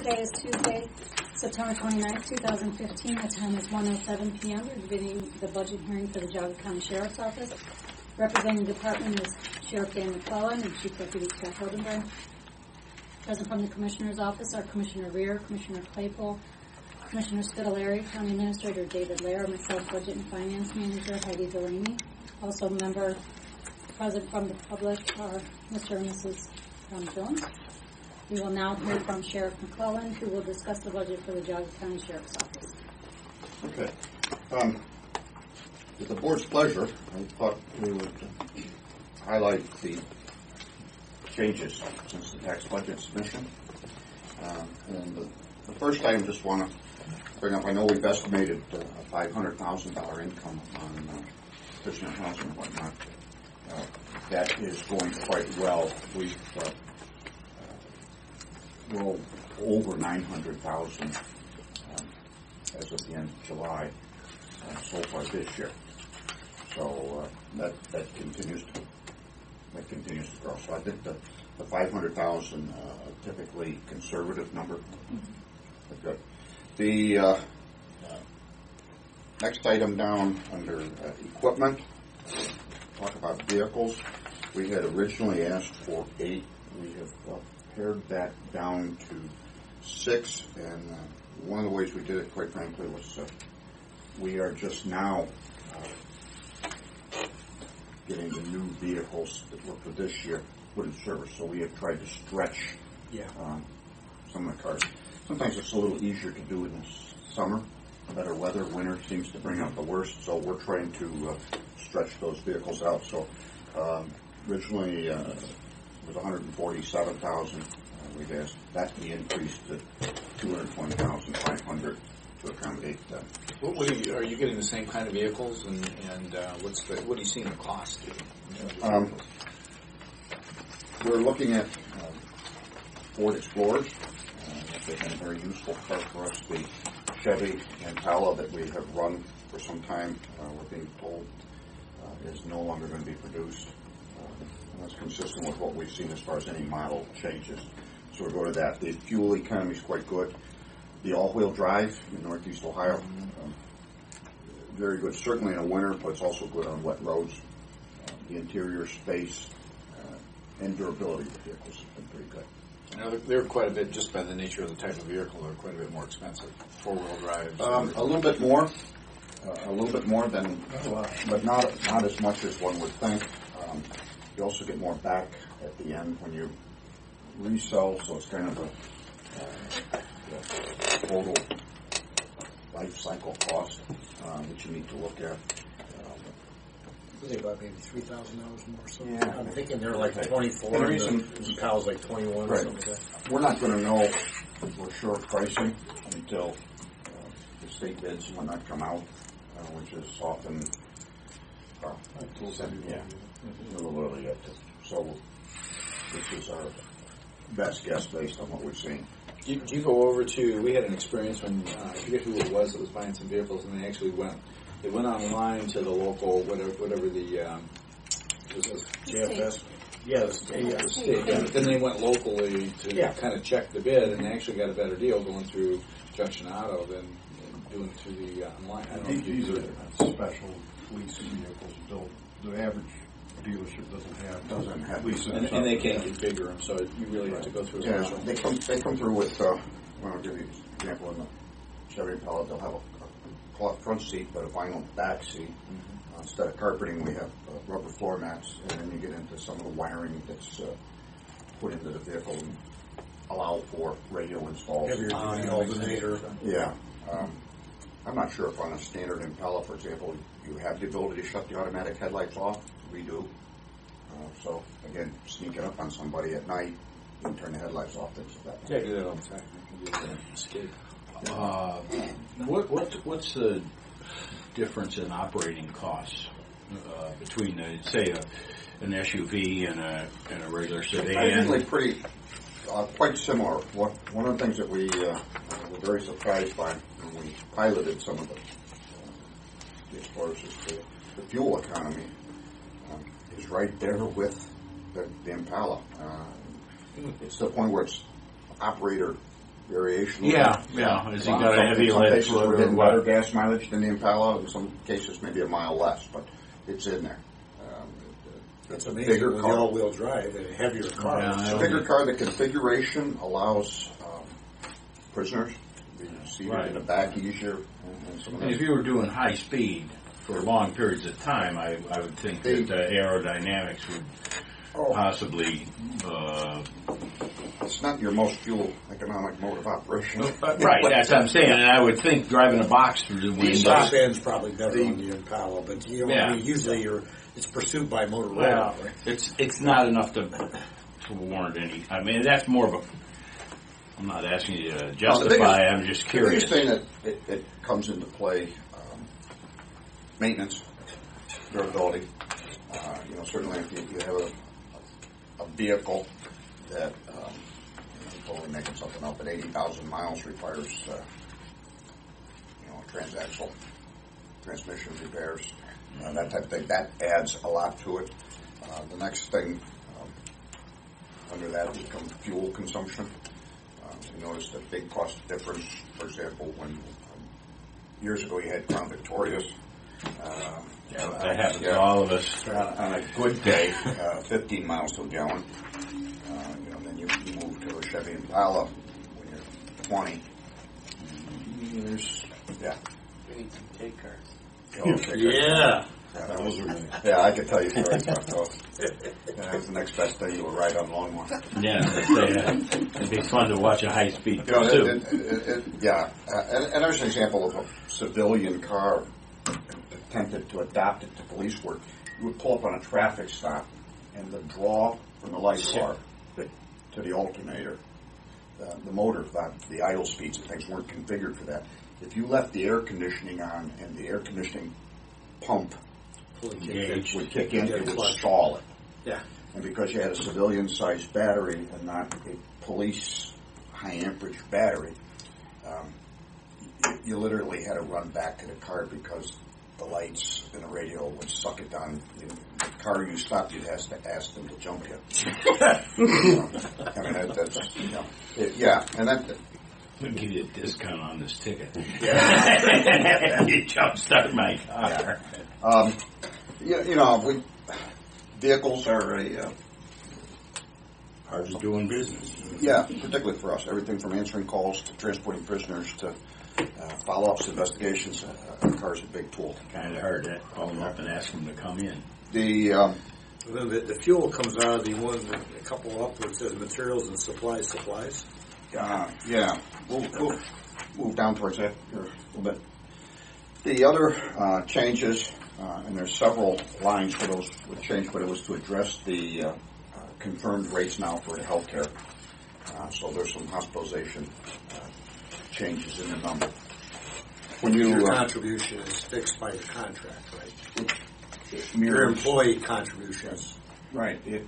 Today is Tuesday, September 29th, 2015. The time is 1:07 p.m. We're beginning the budget hearing for the Geauga County Sheriff's Office. Representing the department is Sheriff Dan McClellan and Chief Deputy Scott Hildenbrand. Present from the Commissioner's Office are Commissioner Rear, Commissioner Claypool, Commissioner Spitaleri, County Administrator David Lair, myself, Budget and Finance Manager Heidi Delaney. Also present from the public are Mr. and Mrs. Jones. We will now hear from Sheriff McClellan, who will discuss the budget for the Geauga County Sheriff's Office. Okay. With the board's pleasure, I thought we would highlight the changes since the tax budget submission. And the first item I just want to bring up, I know we've estimated a $500,000 income on efficient housing and whatnot. That is going quite well. We've we're over 900,000 as of the end of July so far this year. So that continues to grow. So I think the 500,000 typically conservative number. Good. The next item down under equipment, talk about vehicles. We had originally asked for 8. We have pared that down to 6, and one of the ways we did it, quite frankly, was we are just now getting the new vehicles that were for this year put in service. So we have tried to stretch some of the cars. Sometimes it's a little easier to do in the summer. Better weather, winter seems to bring out the worst. So we're trying to stretch those vehicles out. So originally it was 147,000. We've asked that to be increased to 220,500 to accommodate that. Are you getting the same kind of vehicles, and what are you seeing the cost to? We're looking at Ford Explorers. They've been a very useful car for us. The Chevy Impala that we have run for some time, we're being told, is no longer going to be produced. That's consistent with what we've seen as far as any model changes. So we go to that. The fuel economy is quite good. The all-wheel drive in Northeast Ohio, very good, certainly in the winter, but it's also good on wet roads. The interior space and durability of the vehicles have been pretty good. Now, they're quite a bit, just by the nature of the type of vehicle, they're quite a bit more expensive. Four-wheel drive. A little bit more than, but not as much as one would think. You also get more back at the end when you resell, so it's kind of a total life cycle cost that you need to look at. I think about maybe $3,000 more. So yeah, I'm thinking they're like 24, and the Impala's like 21 or something like that. We're not going to know for sure pricing until the state bids and whatnot come out, which is often a little early yet. So this is our best guess based on what we've seen. Do you go over to? We had an experience when I forget who it was that was buying some vehicles, and they actually went online to the local whatever the JFS. Yeah, the state. Then they went locally to kind of check the bid, and they actually got a better deal going through Junction Auto than doing it through the online. I don't know if these are special leasing vehicles. The average dealership doesn't have leasing, and they can't configure them, so you really have to go through. They come through with. I'll give you an example. In the Chevy Impala, they'll have a cloth front seat, but a vinyl back seat. Mm-hmm. Instead of carpeting, we have rubber floor mats, and then you get into some of the wiring that's put into the vehicle and allow for radio installs. Heavier duty alternator. Yeah. I'm not sure if on a standard Impala, for example, you have the ability to shut the automatic headlights off. We do. So, again, sneaking up on somebody at night, you can turn the headlights off. Things like that. Yeah, I do that all the time. I can do that. Escape. What's the difference in operating costs between, say, an SUV and a regular sedan? I think pretty quite similar. One of the things that we were very surprised by when we piloted some of the Explorers is the fuel economy is right there with the Impala. It's to the point where it's operator variation. Yeah, has he got a heavy Some lead cases foot we're or getting better what? gas mileage than the Impala. In some cases, maybe a mile less, but it's in there. That's a amazing. bigger With the car. all-wheel drive and a heavier car. Yeah, It's I a bigger car. The configuration allows prisoners to be seated Right. in the back easier. And some of And if those. you were doing high speed for long periods of time, I would think that aerodynamics would possibly. It's not your most fuel economic mode of operation. Right, that's what I'm saying. And I would think driving a box through the The window. top end's probably better on the Impala, but you know, Yeah. usually it's pursued by Motorola. Well, right? it's not enough to warrant any. I mean, that's more of a. I'm not asking you to justify. I'm just The curious. biggest thing that it comes into play, maintenance, durability. Certainly if you have a vehicle that, I'm totally making something up, at 80,000 miles requires, transaxle transmission repairs, that type of thing. That adds a lot to it. The next thing under that would come fuel consumption. You notice a big cost difference. For example, when years ago you had Crown Victorias. That happens to all of us. On a good day, 15 miles to a gallon. Then you move to a Chevy Impala when you're 20. Take cars. Yeah. Yeah, I could tell you stories about those. That was the next best day you would ride on Longmont. Yeah, it'd be fun to watch a high speed You know, pursuit. and there's an example of a civilian car attempted to adopt it to police work. You would pull up on a traffic stop, and the draw from the light bar to the alternator, the motor, the idle speeds and things weren't configured for that. If you left the air conditioning on and the air conditioning pump would kick in, it would stall it. Yeah. And because you had a civilian-sized battery and not a police high-amperage battery, you literally had to run back to the car because the lights and the radio would suck it down. The car you stopped, you'd have to ask them to jump you. And that. We'll give you a discount on this ticket. Yeah. You jumpstart my car. Vehicles are a Hard as doing business. particularly for us. Everything from answering calls to transporting prisoners to follow-ups, investigations. A car's a big tool. Kind of hard to call them up and ask them to come in. The fuel comes out of the one, a couple up where it says materials and supplies. We'll move down towards that here a little bit. The other changes, and there's several lines for those would change, but it was to address the confirmed rates now for the health care. So there's some hospitalization changes in the number. When Your contribution is fixed by your contract, right? Your mirrors, employee contributions. right? It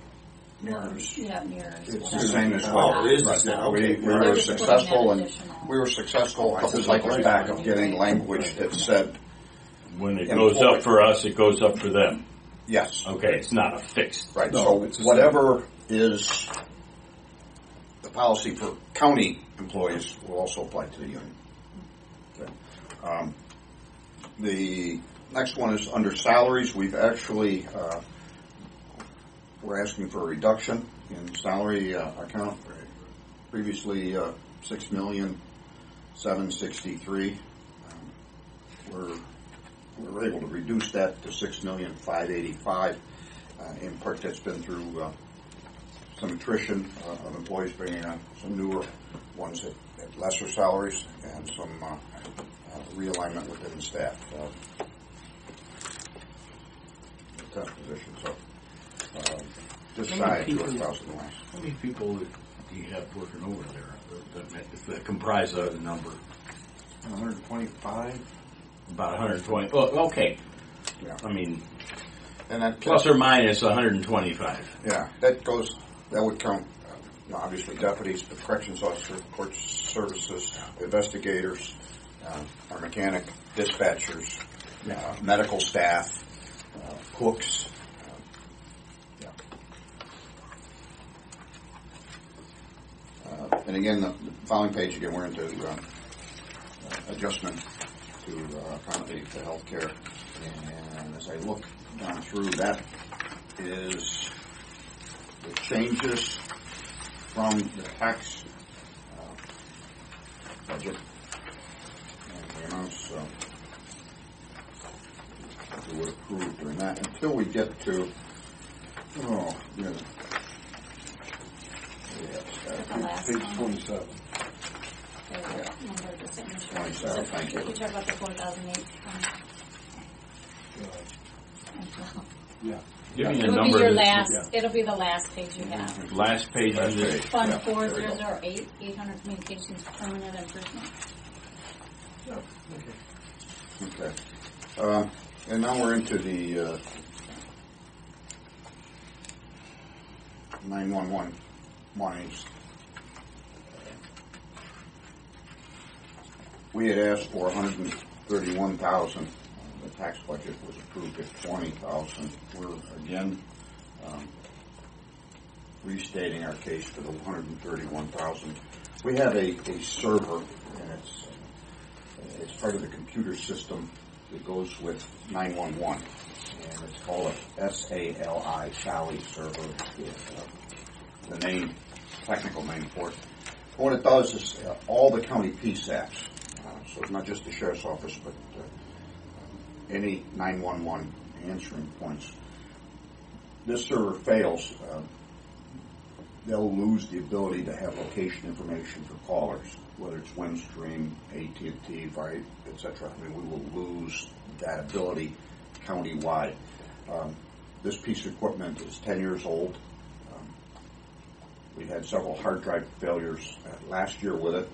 mirrors. Yeah, mirrors. It's the same as Oh, it is the right. same. We Okay. were They're just successful, putting and that additional- we were successful a couple cycles back of getting language that said When it And goes employee. up for us, it goes up for them. yes. Okay, it's not a fixed. Right. No, it's So the whatever is the policy for county employees will also apply to the union. Okay. The next one is under salaries. We've actually we're asking for a reduction in salary account. Previously, $6,763,000. We're able to reduce that to $6,585,000. In part, that's been through some attrition of employees, bringing on some newer ones at lesser salaries, and some realignment within the staff. Tough position. So, just shy of 2,000 less. How many people do you have working over there that comprise of the number? 125. About 120. Well, okay. Yeah. I mean, And that plus or minus 125. Yeah, that would count, obviously deputies, but corrections officers, court services, investigators, our mechanic, dispatchers, medical staff, cooks. And again, the following page, again, we're into adjustment to accommodate the health care. And as I look down through, that is the changes from the tax budget and the amounts that we would approve during that until we get to, The last Page one. 27. The number of the signature. 27, thank you. You talk about the 4,008. Yeah. Give me the It'll be number. your that's- last, it'll be the last page you have. Last page Last of this. page. Fund Yeah, there we go. 4008, 800 communications permanent improvement. Okay. And now we're into the 911 monies. We had asked for 131,000. The tax budget was approved at 20,000. We're again restating our case for the 131,000. We have a server, and it's part of the computer system that goes with 911, and it's called a SALI, Sally server, the name, technical name for it. What it does is all the county PSAPs, so it's not just the sheriff's office, but any 911 answering points. This server fails, they'll lose the ability to have location information for callers, whether it's Windstream, AT&T, Vite, etc. I mean, we will lose that ability countywide. This piece of equipment is 10 years old. We had several hard drive failures last year with it.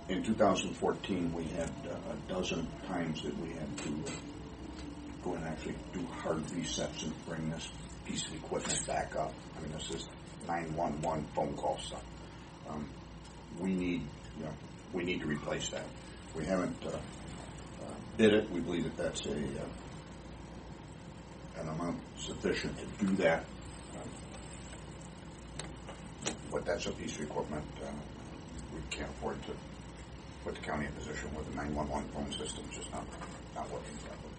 In 2014, we had a dozen times that we had to go and actually do hard resets and bring this piece of equipment back up. I mean, this is 911 phone call stuff. We need to replace that. We haven't bid it. We believe that that's an amount sufficient to do that. But that's a piece of equipment we can't afford to put the county in position where the 911 phone system is just not working correctly.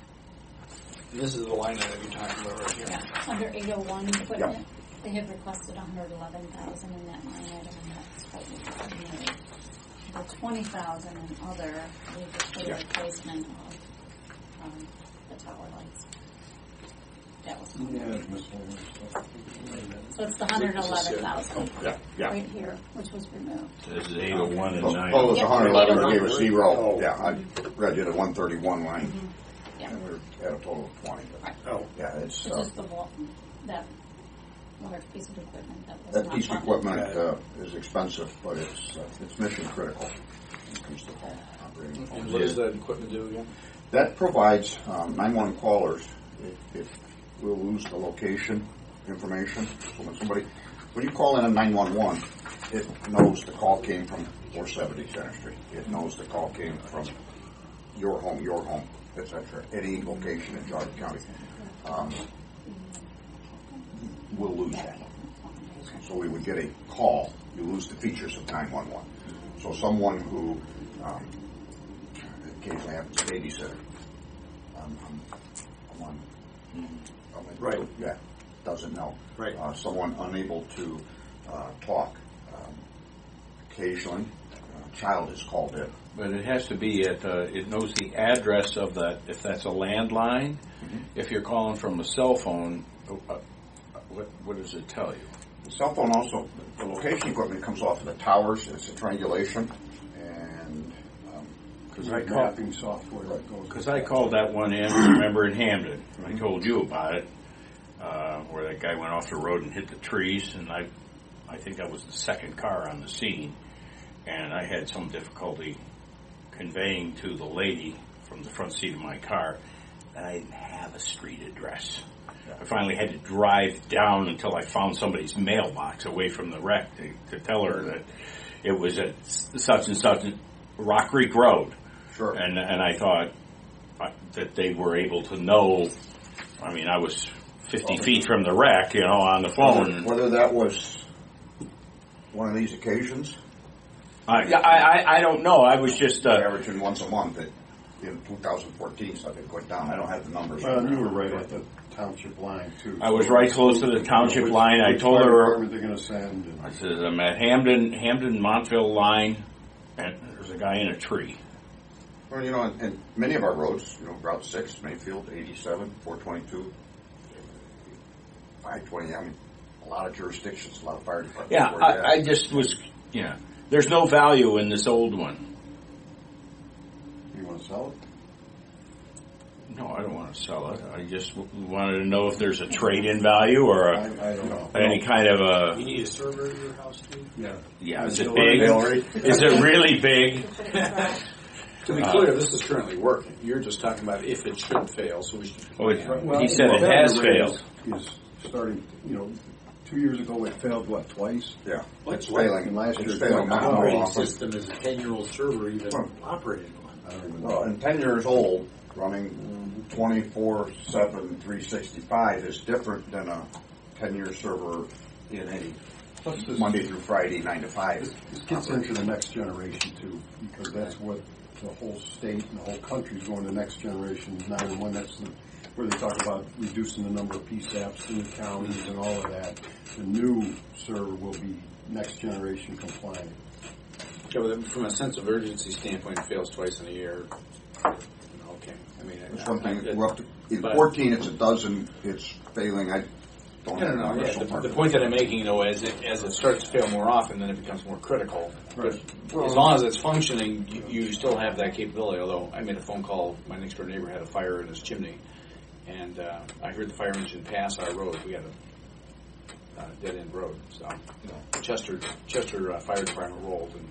This is the line item you're talking about right here. Yeah, under 801 equipment, they had requested 111,000 in that line item, and that's what we submitted. The 20,000 in other, we just for the replacement of the tower lights. That was so it's the 111,000 Yeah. right here, which was removed. This is 801 and Oh, 9. it was Yep, 111, we gave a 801. zero. Yeah, I read you the 131 line, Yeah, and we're at a total of 20. But right. Oh, yeah, it's It's just the that large piece of equipment that was that not piece of funded. equipment is expensive, but it's mission critical when it comes to home operating. And what does that equipment do again? That provides 911 callers if we'll lose the location information. So when you call in a 911, it knows the call came from 470 Center Street. It knows the call came from your home, etc. Any location in Geauga County. We'll lose that. So we would get a call. You lose the features of 911. So someone who occasionally happens to babysitter. Right. Yeah, doesn't know. Right. Someone unable to talk. Occasionally, a child is called in. But it has to be it knows the address of that, if that's a landline. Mm-hmm. If you're calling from a cell phone, what does it tell you? The cell phone also, the location equipment comes off of the towers. It's a triangulation. And because mapping software that goes. Because I called that one in, remember, in Hamden. I told you about it, where that guy went off the road and hit the trees, and I think that was the second car on the scene, and I had some difficulty conveying to the lady from the front seat of my car that I didn't have a street address. I finally had to drive down until I found somebody's mailbox away from the wreck to tell her that it was at such and such Rock Creek Road. sure. And I thought that they were able to know. I mean, I was 50 feet from the wreck, on the phone. Whether that was one of these occasions, I don't know. I was just averaging once a month in 2014, so it went down. I don't have the numbers. Well, you were right at the township line, too. I was right close to the township line. I told Which fire her, department they're going to send. And I said, I'm at Hamden Montville line, and there's a guy in a tree. Well, you know, and many of our roads, you know, Route 6, Mayfield, 87, 422, 520, I mean, a lot of jurisdictions, a lot of fire departments. Yeah, where they're I at. just was, there's no value in this old one. You want to sell it? No, I don't want to sell it. I just wanted to know if there's a trade-in value or I don't know. any kind of a. You need a server in your house, too? Yeah. Yeah, is it Hillary? big? Is it really big? To be clear, this is currently working. You're just talking about if it should fail, so we should. Oh, Well, he said it the has failure rate failed. Is starting, 2 years ago it failed, twice? Yeah, It's it's failing. and last year It's it failing failed now more more Operating often. system is a 10-year-old server even Well, operating on. I don't even know. Well, and 10 years old, running 24/7, 365 is different than a 10-year server in a Plus this- Monday through Friday, 9 to 5. This gets into the next generation too, because that's what the whole state and the whole country is going to the next generation 911. That's where they talk about reducing the number of PSAPs in the counties and all of that. The new server will be next generation compliant. Yeah, but from a sense of urgency standpoint, it fails twice in a year. Okay, I mean, It's one thing, I- we're up to, in but- 14 it's a dozen, it's failing. I don't No, have no, no. numbers Yeah, so far. the point that I'm making, though, as it starts to fail more often, then it becomes more critical. Right. But as long as it's functioning, you still have that capability. Although I made a phone call, my next door neighbor had a fire in his chimney, and I heard the fire engine pass our road. We got a dead end road, so Chester Fire Department rolled, and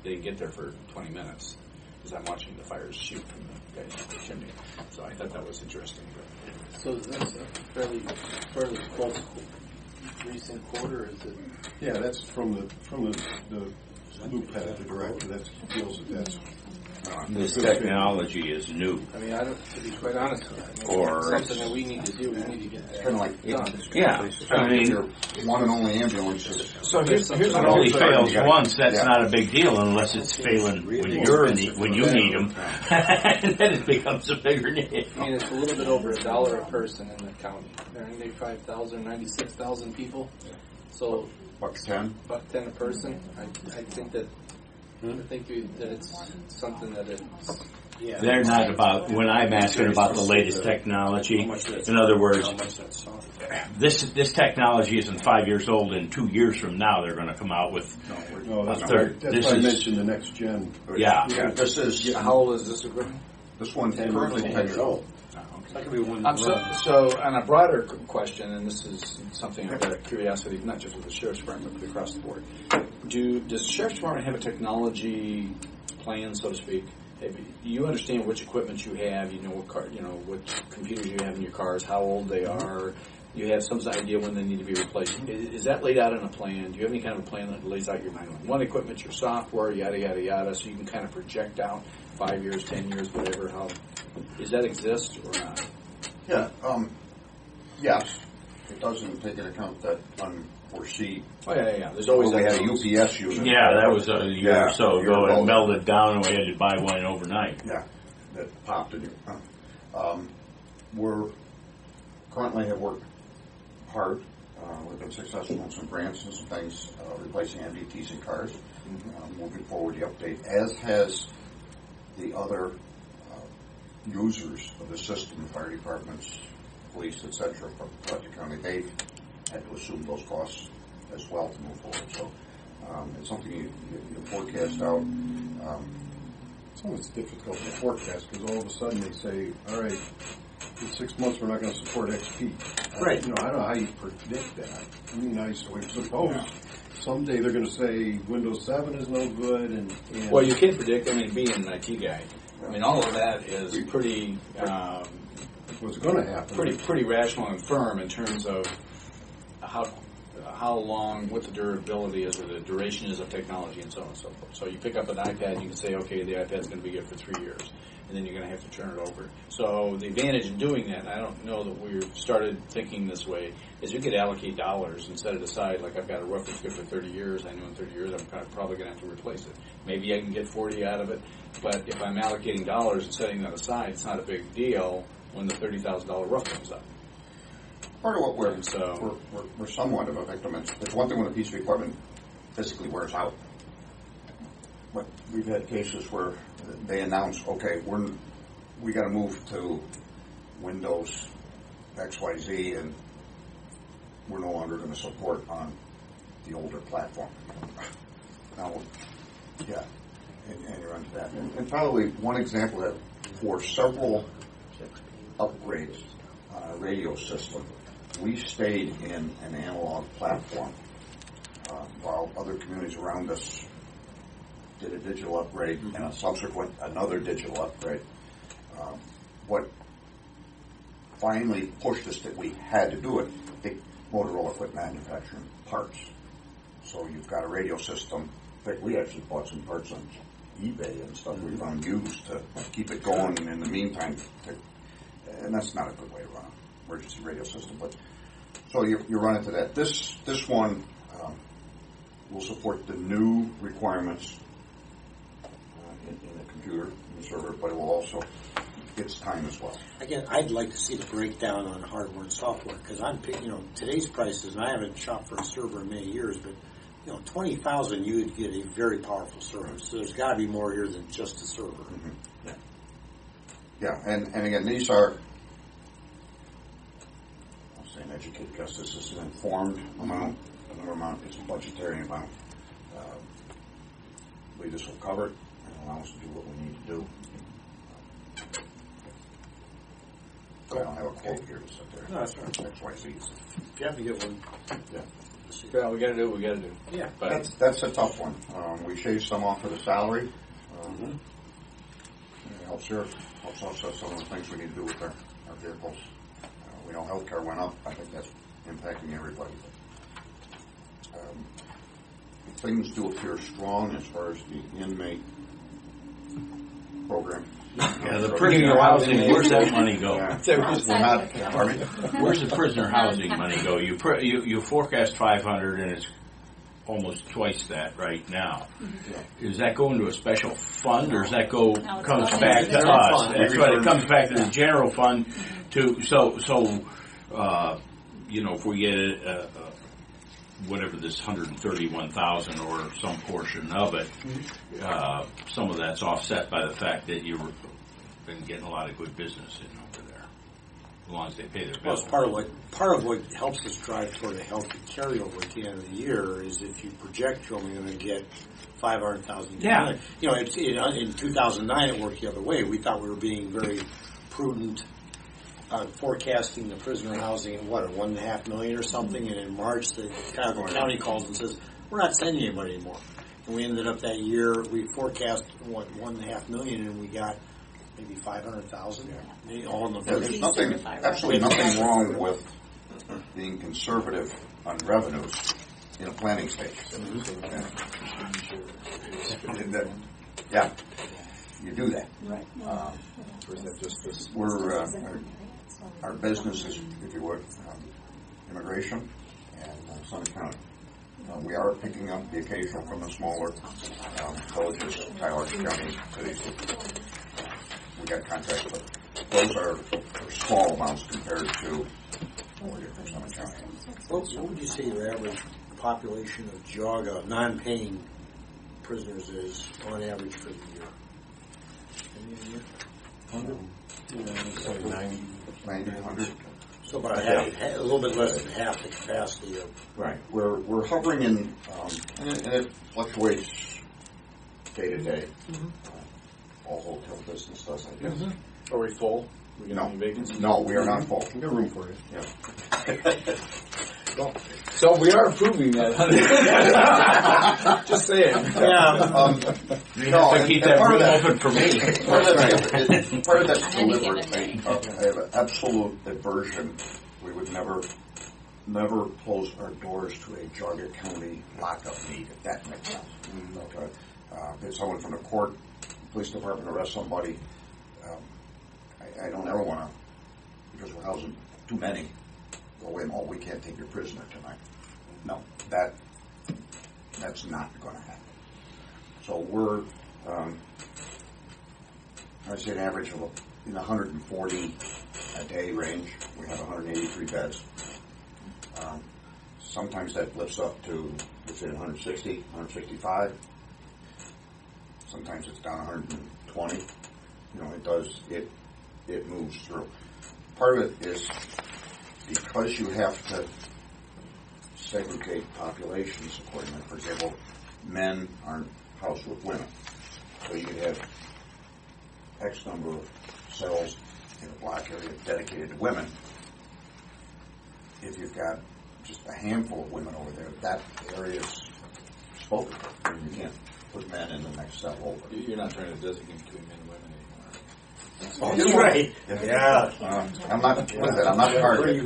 they didn't get there for 20 minutes because I'm watching the fires shoot from the guy's chimney. So I thought that was interesting. But So is this a fairly close recent quarter? Is it? Yeah, that's from the loop head, the director that deals with that. This technology is new. I mean, to be quite honest with you, Or it's something that we need to do. We need to get It's kind of like done. Yeah, I mean, your one and only ambulance is so here's if it an only old fails gotta- once, that's yeah. not a big deal unless it's failing when you need them. And then it becomes a bigger deal. I mean, it's a little bit over $1 a person in the county. There are 95,000, 96,000 people. So $1.10. $1.10 a person. I think that that it's something that it's. Yeah. They're not about, when I'm asking about the latest technology, in other words, this technology isn't 5 years old, and 2 years from now they're going to come out with No, that's a third. that's This why I is, mentioned the next gen. yeah. Yeah, this is, How old is this equipment? this one's currently 10 years old. That could be one. So on a broader question, and this is something I've got a curiosity, not just with the Sheriff's Department, but across the board. Does the Sheriff's Department have a technology plan, so to speak? You understand which equipment you have, you know what computers you have in your cars, how old they are. You have some idea when they need to be replaced. Is that laid out in a plan? Do you have any kind of a plan that lays out your 911 equipment, your software, yada, yada, yada, so you can kind of project out 5 years, 10 years, whatever? Does that exist or not? Yeah, yes. It doesn't take into account that unforeseen. Oh, yeah. There's always We had a those. UPS unit. Yeah, that was a year or so a year ago. It ago. melted down, and we had to buy one overnight. Yeah, that popped in here. We're currently have worked hard. We've been successful in some grants and some things, replacing MDTs in cars. Moving forward, the update, as has the other users of the system, fire departments, police, etc., from Pulaski County, they've had to assume those costs as well to move forward. So it's something you forecast out. It's always difficult to forecast because all of a sudden they say, all right, in 6 months we're not going to support XP. Right. I don't know how you predict that. I mean, I suppose someday they're going to say Windows 7 is no good. And Well, you can predict. I mean, being an IT guy, I mean, all of that is pretty, what's going to happen. pretty rational and firm in terms of how long, what the durability is, or the duration is of technology, and so on and so forth. So you pick up an iPad, you can say, okay, the iPad's going to be good for 3 years, and then you're going to have to turn it over. So the advantage in doing that, and I don't know that we've started thinking this way, is you could allocate dollars and set it aside. Like, I've got a roof that's good for 30 years. I know in 30 years I'm probably going to have to replace it. Maybe I can get 40 out of it, but if I'm allocating dollars and setting that aside, it's not a big deal when the $30,000 roof comes up. Part of what we're, So- we're somewhat of a victim. It's one thing when a piece of equipment physically wears out. But we've had cases where they announce, okay, we got to move to Windows XYZ, and we're no longer going to support on the older platform. Now, yeah, and you're onto that. And probably one example that for several upgrades on our radio system, we stayed in an analog platform while other communities around us did a digital upgrade and a subsequent another digital upgrade. What finally pushed us that we had to do it, I think Motorola quit manufacturing parts. So you've got a radio system. In fact, we actually bought some parts on eBay and stuff we found used to keep it going in the meantime. And that's not a good way to run an emergency radio system. But so you run into that. This one will support the new requirements in the computer, in the server, but it will also, it's time as well. Again, I'd like to see the breakdown on hardware and software, because today's prices, and I haven't shopped for a server in many years, but $20,000 you would get a very powerful server. So there's got to be more here than just a server. Mm-hmm. Yeah, and again, these are, I'll say an educated guess, this is an informed amount. Another amount is a budgetary amount. We just will cover it and allow us to do what we need to do. I don't have a quote here to sit there. No, that's right. XYZ. If you have to get one, Yeah. Yeah, we got to do what we got to do. Yeah. But That's a tough one. We shaved some off of the salary. It helps offset some of the things we need to do with our vehicles. We know healthcare went up. I think that's impacting everybody. Things do appear strong as far as the inmate program. Yeah, the prisoner housing, where's that money go? Yeah. We're not, pardon me? Where's the prisoner housing money go? You forecast 500, and it's almost twice that right now. Does that go into a special fund, or does that comes back to us? That's right. It comes back to the general fund. If we get whatever this 131,000 or some portion of it, some of that's offset by the fact that you've been getting a lot of good business in over there, as long as they pay their well, bills. part of what helps us drive toward a healthy carryover at the end of the year is if you project you're only going to get 500,000. Yeah. In 2009 it worked the other way. We thought we were being very prudent forecasting the prisoner housing at $1.5 million or something, and in March the county calls and says we're not sending anybody anymore. And we ended up that year we forecast $1.5 million, and we got maybe 500,000. All in the There's absolutely nothing wrong with being conservative on revenues in a planning stage. Yeah, you do that. Right. We're our business is, if you would, immigration and Summit County. We are picking up the occasional from the smaller villages, Tyler County cities. We got contracts, but those are small amounts compared to what we get from Summit County. What would you say your average population of JAGA non-paying prisoners is on average for the year? 90, 100. So about a little bit less than half the capacity of. Right. We're hovering in, and it fluctuates day to day. All hotel business does, I guess. Are we full? We got No. any vacancies? No, we are not full. We got room for you. Yeah. So we are approving that. Just saying. Yeah. You have to keep that part of room that- open for me. Part of that's deliberate. I have an absolute aversion. We would never never close our doors to a Jogga County lockup need, if that makes sense. Okay. If someone from the court, police department arrests somebody, I don't ever want to, because we're housing too many, go in, oh, we can't take your prisoner tonight. No, that's not going to happen. So we're, I'd say an average of in the 140 a day range. We have 183 beds. Sometimes that lifts up to, let's say, 160, 165. Sometimes it's down 120. You know, it moves through. Part of it is because you have to segregate populations accordingly. For example, men aren't housed with women. So you could have X number of cells in a block area dedicated to women. If you've got just a handful of women over there, that area is spoken. You can't put men in the next cell over. You're not trying to designate between men and women anymore. That's right. Yeah. I'm not targeted.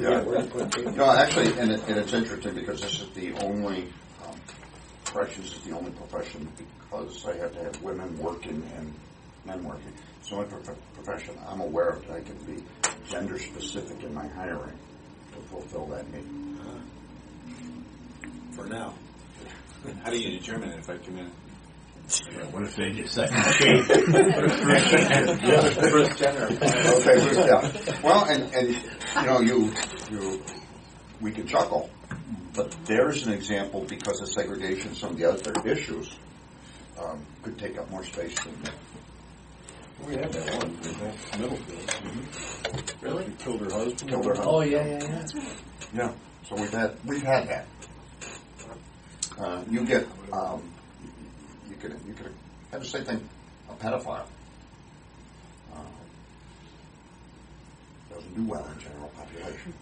No, actually, and it's interesting because this is the only corrections is the only profession because I have to have women working and men working. It's the only profession I'm aware of that I can be gender specific in my hiring to fulfill that need. For now. How do you determine it if I come in? What if they decide to change? Bruce Jenner. Okay, yeah. Well, and we can chuckle, but there's an example because of segregation. Some of the other issues could take up more space than that. We had that one, that Middlefield. Mm-hmm. Really? She killed her husband. Oh, yeah. Yeah, so we've had that. You could have the same thing. A pedophile doesn't do well in general population.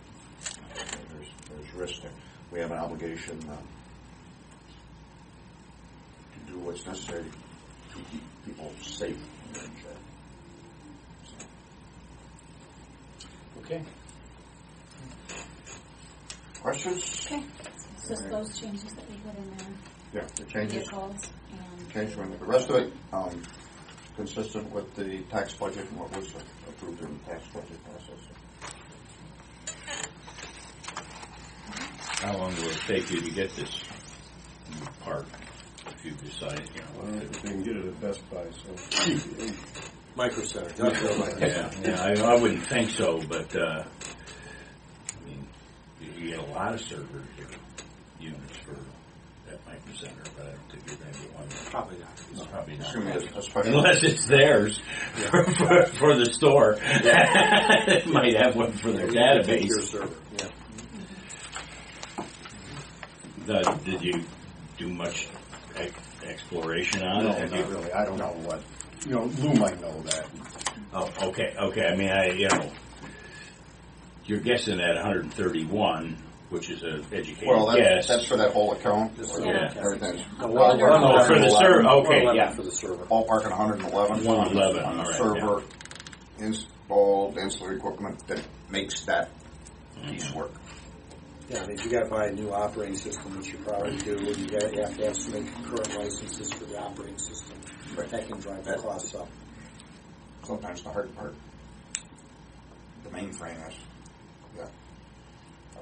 There's risk there. We have an obligation to do what's necessary to keep people safe in jail. Okay. Questions? Okay, it's just those changes that we put in there. Yeah, the changes. Vehicles and Change the rest of it consistent with the tax budget and what was approved in the tax budget process. How long will it take you to get this new park if you decide, Well, they can get it at Best Buy, so. Micro Center. I wouldn't think so, but I mean, you get a lot of servers or units for that Micro Center, but I don't think you're going to get one. Probably not. It's probably not. Assuming it's a special. Unless it's theirs for the store. They might have one for their Your database. server. Yeah. Did you do much exploration on No, it? Have not you- really. I don't know what. Lou might know that. Oh, okay. I mean, you're guessing at 131, which is an educated Well, guess. that's for that whole account. Yeah. Everything's Oh, for the server. Okay, yeah. For the server. ballpark at 111. 111, On the all right, server, installed ancillary equipment that makes that piece work. Yeah, I mean, if you got to buy a new operating system, which you probably do, you have to have so many concurrent licenses for the operating system. That can drive the costs up. Sometimes the hard part, the mainframe is, a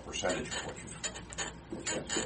percentage of what you. Okay.